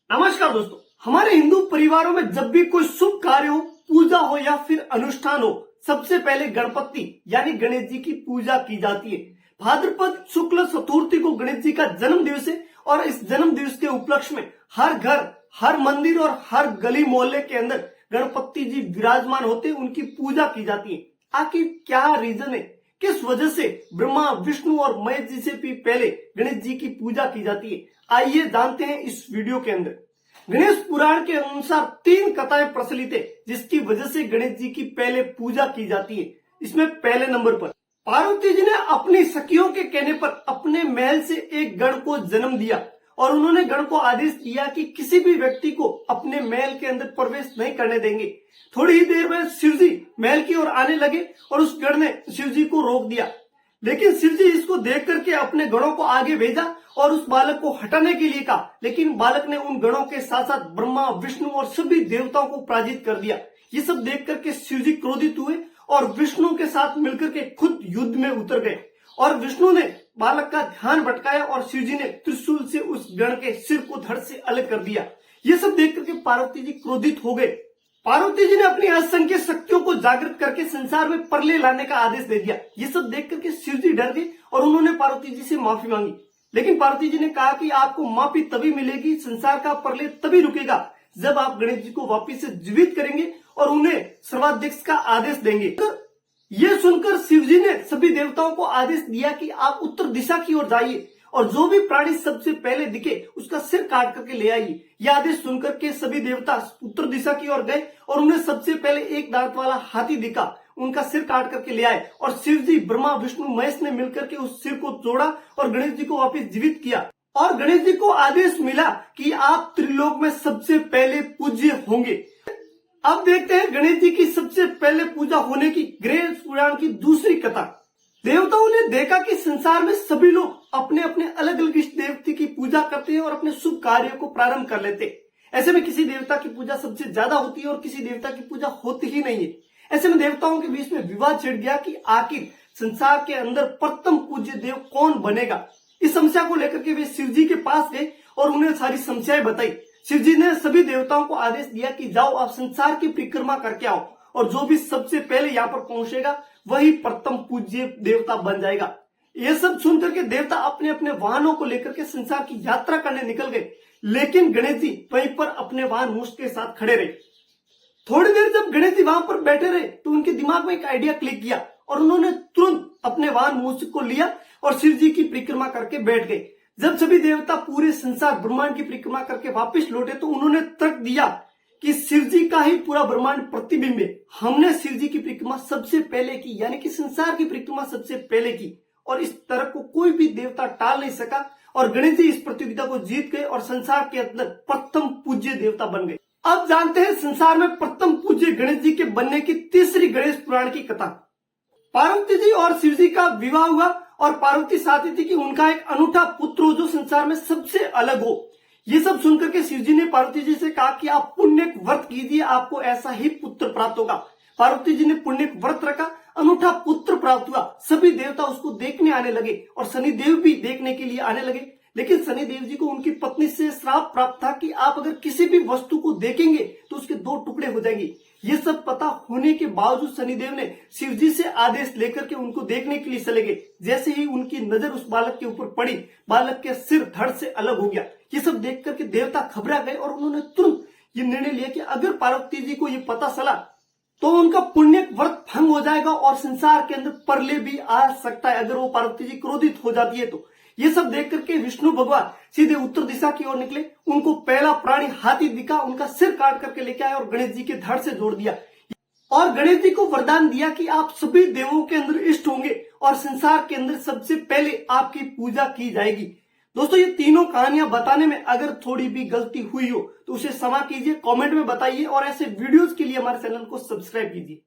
नमस्कार दोस्तों, हमारे हिंदू परिवारों में जब भी कोई शुभ कार्य हो, पूजा हो या फिर अनुष्ठान हो, सबसे पहले गणपति यानी गणेश जी की पूजा की जाती है। भाद्रपद शुक्ल चतुर्थी को गणेश जी का जन्म दिवस है और इस जन्म दिवस के उपलक्ष्य में हर घर, हर मंदिर और हर गली मोहल्ले के अंदर गणपति जी विराजमान होते, उनकी पूजा की जाती है। आखिर क्या रीजन है, किस वजह से ब्रह्मा, विष्णु और महेश जी से भी पहले गणेश जी की पूजा की जाती है, आइए जानते हैं इस वीडियो के अंदर। गणेश पुराण के अनुसार 3 कथाएं प्रचलित है जिसकी वजह से गणेश जी की पहले पूजा की जाती है। इसमें पहले नंबर पर पार्वती जी ने अपनी सखियों के कहने पर अपने महल से एक गण को जन्म दिया और उन्होंने गण को आदेश दिया कि किसी भी व्यक्ति को अपने महल के अंदर प्रवेश नहीं करने देंगे। थोड़ी ही देर में शिव जी महल की ओर आने लगे और उस गण ने शिव जी को रोक दिया, लेकिन शिव जी इसको देख करके अपने गणों को आगे भेजा और उस बालक को हटाने के लिए कहा, लेकिन बालक ने उन गणों के साथ साथ ब्रह्मा, विष्णु और सभी देवताओं को पराजित कर दिया। ये सब देख करके शिव जी क्रोधित हुए और विष्णु के साथ मिलकर के खुद युद्ध में उतर गए और विष्णु ने बालक का ध्यान भटकाया और शिव जी ने त्रिशूल से उस गण के सिर को धड़ से अलग कर दिया। ये सब देख करके पार्वती जी क्रोधित हो गए। पार्वती जी ने अपनी असंख्य शक्तियों को जागृत करके संसार में प्रलय लाने का आदेश दे दिया। ये सब देख करके शिव जी डर गए और उन्होंने पार्वती जी से माफी मांगी, लेकिन पार्वती जी ने कहा कि आपको माफी तभी मिलेगी, संसार का प्रलय तभी रुकेगा जब आप गणेश जी को वापिस से जीवित करेंगे और उन्हें सर्वाध्यक्ष का आदेश देंगे। ये सुनकर शिव जी ने सभी देवताओं को आदेश दिया कि आप उत्तर दिशा की ओर जाइए और जो भी प्राणी सबसे पहले दिखे उसका सिर काट करके ले आइए। यह आदेश सुनकर के सभी देवता उत्तर दिशा की ओर गए और उन्हें सबसे पहले एक दांत वाला हाथी दिखा, उनका सिर काट करके ले आए और शिव जी, ब्रह्मा, विष्णु, महेश ने मिलकर के उस सिर को तोड़ा और गणेश जी को वापस जीवित किया। और गणेश जी को आदेश मिला कि आप त्रिलोक में सबसे पहले पूज्य होंगे। अब देखते हैं गणेश जी की सबसे पहले पूजा होने की गणेश पुराण की दूसरी कथा। देवताओं ने देखा कि संसार में सभी लोग अपने अपने अलग अलग इष्ट देवता की पूजा करते हैं और अपने शुभ कार्यों को प्रारंभ कर लेते हैं। ऐसे में किसी देवता की पूजा सबसे ज्यादा होती है और किसी देवता की पूजा होती ही नहीं है। ऐसे में देवताओं के बीच में विवाद छिड़ गया कि आखिर संसार के अंदर प्रथम पूज्य देव कौन बनेगा। इस समस्या को लेकर के वे शिव जी के पास गए और उन्हें सारी समस्याएं बताई। शिव जी ने सभी देवताओं को आदेश दिया कि जाओ आप संसार की परिक्रमा करके आओ और जो भी सबसे पहले यहाँ पर पहुंचेगा वही प्रथम पूज्य देवता बन जाएगा। ये सब सुनकर के देवता अपने अपने वाहनों को लेकर के संसार की यात्रा करने निकल गए, लेकिन गणेश जी वहीं पर अपने वाहन मूष के साथ खड़े रहे। थोड़ी देर जब गणेश जी वहां पर बैठे रहे तो उनके दिमाग में एक आइडिया क्लिक किया और उन्होंने तुरंत अपने वाहन मूष को लिया और शिव जी की परिक्रमा करके बैठ गए। जब सभी देवता पूरे संसार ब्रह्मांड की परिक्रमा करके वापस लौटे तो उन्होंने तर्क दिया कि शिव जी का ही पूरा ब्रह्मांड प्रतिबिंब है। हमने शिव जी की परिक्रमा सबसे पहले की, यानी कि संसार की परिक्रमा सबसे पहले की, और इस तर्क को कोई भी देवता टाल नहीं सका और गणेश जी इस प्रतियोगिता को जीत गए और संसार के अंदर प्रथम पूज्य देवता बन गए। अब जानते हैं संसार में प्रथम पूज्य गणेश जी के बनने की तीसरी गणेश पुराण की कथा। पार्वती जी और शिव जी का विवाह हुआ और पार्वती चाहती थी कि उनका एक अनूठा पुत्र हो जो संसार में सबसे अलग हो। ये सब सुनकर के शिव जी ने पार्वती जी से कहा कि आप पुण्य व्रत कीजिए, आपको ऐसा ही पुत्र प्राप्त होगा। पार्वती जी ने पुण्य व्रत रखा, अनूठा पुत्र प्राप्त हुआ। सभी देवता उसको देखने आने लगे और शनिदेव भी देखने के लिए आने लगे, लेकिन शनिदेव जी को उनकी पत्नी से श्राप प्राप्त था कि आप अगर किसी भी वस्तु को देखेंगे तो उसके 2 टुकड़े हो जाएंगे। ये सब पता होने के बावजूद शनिदेव ने शिव जी से आदेश लेकर के उनको देखने के लिए चले गए। जैसे ही उनकी नजर उस बालक के ऊपर पड़ी, बालक के सिर धड़ से अलग हो गया। ये सब देख करके देवता घबरा गए और उन्होंने तुरंत ये निर्णय लिया कि अगर पार्वती जी को ये पता चला तो उनका पुण्य व्रत भंग हो जाएगा और संसार के अंदर प्रलय भी आ सकता है अगर वो पार्वती जी क्रोधित हो जाती है तो। ये सब देख करके विष्णु भगवान सीधे उत्तर दिशा की ओर निकले। उनको पहला प्राणी हाथी दिखा, उनका सिर काट करके लेके आए और गणेश जी के धड़ से जोड़ दिया और गणेश जी को वरदान दिया कि आप सभी देवों के अंदर इष्ट होंगे और संसार के अंदर सबसे पहले आपकी पूजा की जाएगी। दोस्तों, ये तीनों कहानियां बताने में अगर थोड़ी भी गलती हुई हो तो उसे क्षमा कीजिए, कमेंट में बताइए और ऐसे वीडियोस के लिए हमारे चैनल को सब्सक्राइब कीजिए।